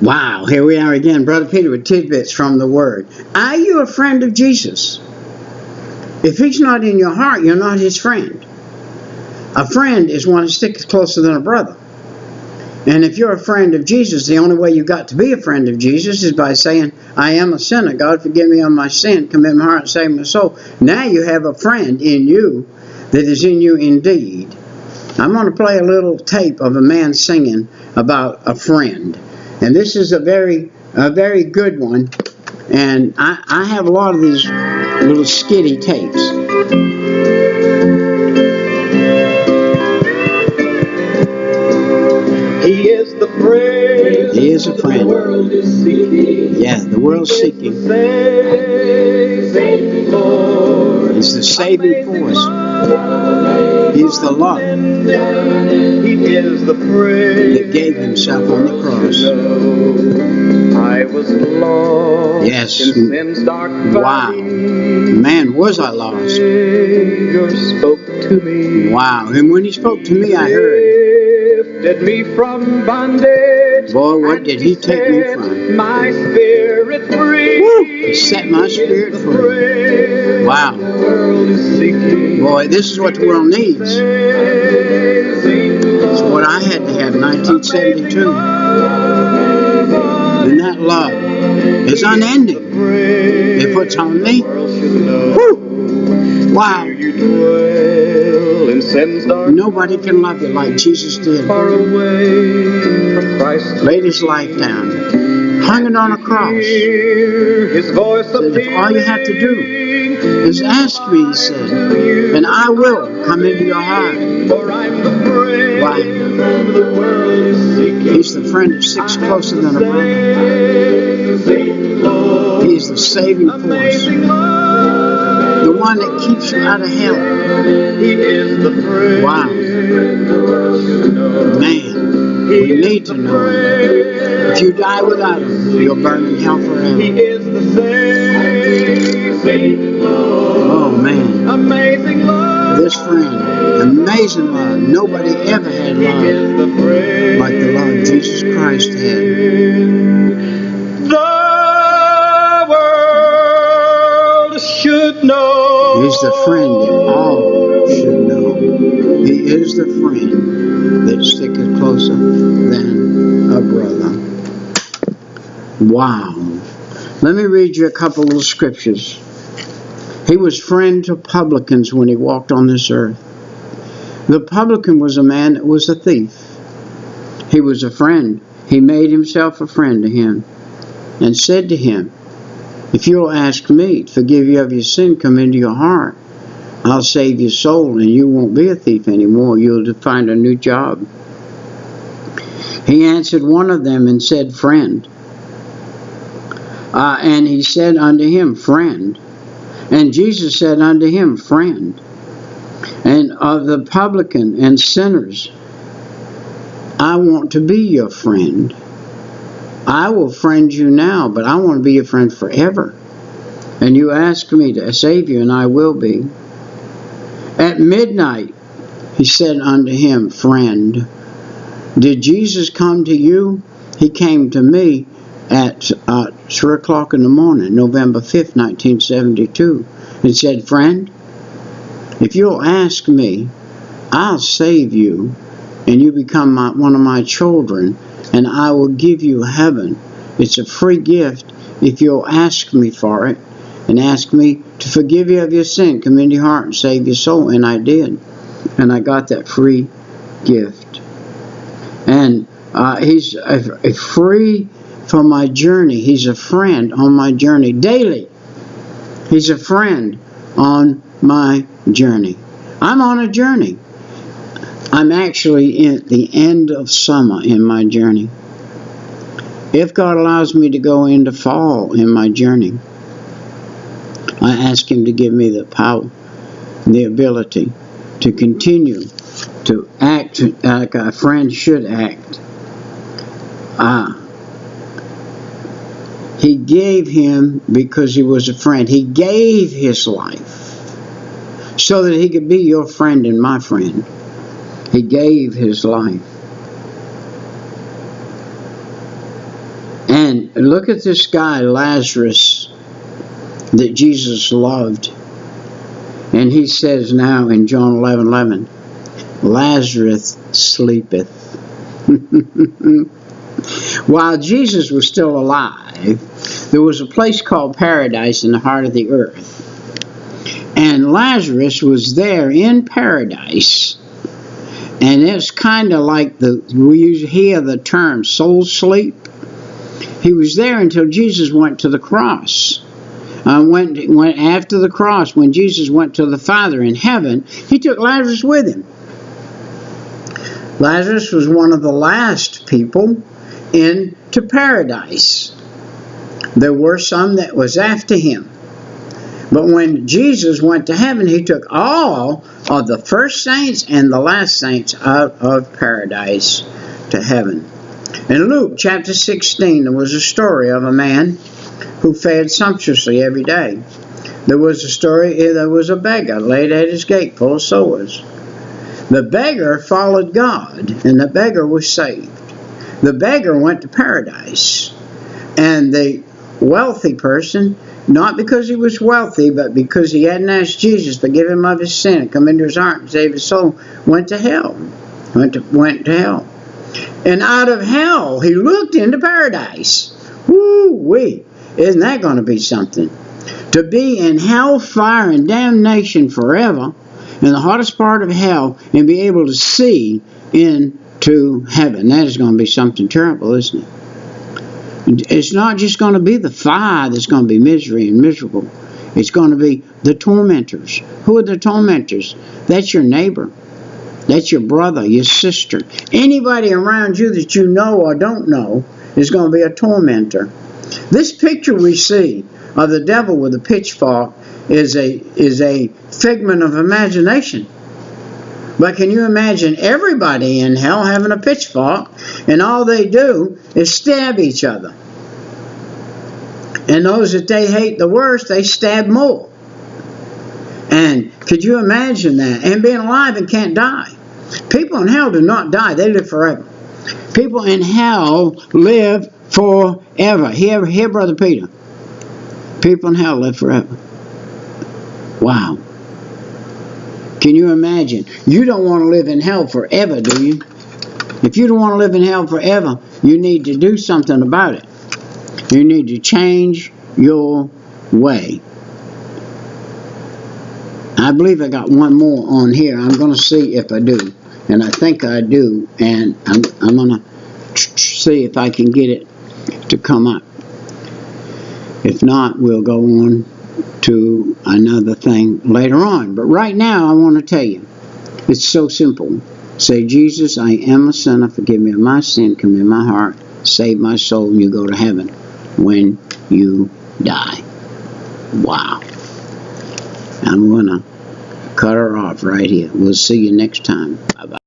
Wow, here we are again, Brother Peter with tidbits from the Word. Are you a friend of Jesus? If He's not in your heart, you're not His friend. A friend is one that sticks closer than a brother. And if you're a friend of Jesus, the only way you got to be a friend of Jesus is by saying, I am a sinner. God, forgive me of my sin. Commit my heart and save my soul. Now you have a friend in you that is in you indeed. I'm going to play a little tape of a man singing about a friend. And this is a very good one. And I have a lot of these little skitty tapes. He is the friend. He is a friend. The world is seeking. Yeah, the world's seeking. Saving Lord. He's the saving force. He's the love He is the friend that gave Himself on the cross. I was lost Yes. in sin's dark Wow. valley. Man, was I lost. Savior spoke to me. Wow. And when He spoke to me, I heard. Lifted me from bondage. Boy, what did He take me set from? my spirit free. Woo! He set my spirit free. Wow. The world is seeking. Boy, this is what the world needs. It's what I had to have in 1972. And that love is unending. If it's on me, whoo! Wow. Nobody can love you like Jesus did. Far away from Christ. Laid His life down. Hung it on a cross. His voice Said, if all you have to do is ask me, He said, and I will come into your heart. Wow. He's the friend that sticks closer than a brother. He's the saving force. The one that keeps you out of hell. Wow. Man, we need to know Him. If you die without Him, you'll burn in hell forever. Oh man. Amazing love. This friend, amazing love. Nobody ever had love like the love Jesus Christ had. The world should know. He's the friend that all should know. He is the friend that sticketh closer than a brother. Wow. Let me read you a couple of scriptures. He was friend to publicans when He walked on this earth. The publican was a man that was a thief. He was a friend. He made Himself a friend to him and said to him, if you'll ask me to forgive you of your sin, come into your heart, I'll save your soul and you won't be a thief anymore. You'll find a new job. He answered one of them and said, friend. And he said unto him, friend. And Jesus said unto him, friend. And of the publican and sinners, I want to be your friend. I will friend you now, but I want to be your friend forever. And you ask me to save you, and I will be. At midnight, he said unto him, friend, did Jesus come to you? He came to me at 3 o'clock in the morning, November 5th, 1972, and said, friend, if you'll ask me, I'll save you, and you become one of my children, and I will give you heaven. It's a free gift if you'll ask me for it, and ask me to forgive you of your sin, come into your heart and save your soul. And I did. And I got that free gift. And he's a free for my journey. He's a friend on my journey daily. He's a friend on my journey. I'm on a journey. I'm actually at the end of summer in my journey. If God allows me to go into fall in my journey, I ask Him to give me the power, the ability to continue to act like a friend should act. He gave Him because He was a friend. He gave His life so that He could be your friend and my friend. He gave His life. And look at this guy, Lazarus, that Jesus loved. And he says now in John 11:11, Lazarus sleepeth. While Jesus was still alive, there was a place called paradise in the heart of the earth. And Lazarus was there in paradise. And it's kind of like we hear the term soul sleep. He was there until Jesus went to the cross. Went after the cross, when Jesus went to the Father in heaven, he took Lazarus with him. Lazarus was one of the last people into paradise. There were some that was after him. But when Jesus went to heaven, he took all of the first saints and the last saints out of paradise to heaven. In Luke chapter 16, there was a story of a man who fared sumptuously every day. There was a beggar laid at his gate full of sores. The beggar followed God, and the beggar was saved. The beggar went to paradise. And the wealthy person, not because he was wealthy, but because he hadn't asked Jesus to forgive him of his sin and come into his heart and save his soul, went to hell. Went to hell. And out of hell, he looked into paradise. Woo-wee! Isn't that going to be something? To be in hellfire and damnation forever, in the hottest part of hell, and be able to see into heaven. That is going to be something terrible, isn't it? It's not just going to be the fire that's going to be misery and miserable. It's going to be the tormentors. Who are the tormentors? That's your neighbor. That's your brother, your sister. Anybody around you that you know or don't know is going to be a tormentor. This picture we see of the devil with a pitchfork is a figment of imagination. But can you imagine everybody in hell having a pitchfork, and all they do is stab each other? And those that they hate the worst, they stab more. And could you imagine that? And being alive and can't die. People in hell do not die, they live forever. People in hell live forever. Here, Brother Peter. People in hell live forever. Wow. Can you imagine? You don't want to live in hell forever, do you? If you don't want to live in hell forever, you need to do something about it. You need to change your way. I believe I got one more on here. I'm going to see if I do. And I think I do. And I'm going to see if I can get it to come up. If not, we'll go on to another thing later on. But right now, I want to tell you, it's so simple. Say, Jesus, I am a sinner. Forgive me of my sin. Come in my heart. Save my soul. And you go to heaven when you die. Wow. I'm going to cut her off right here. We'll see you next time. Bye-bye.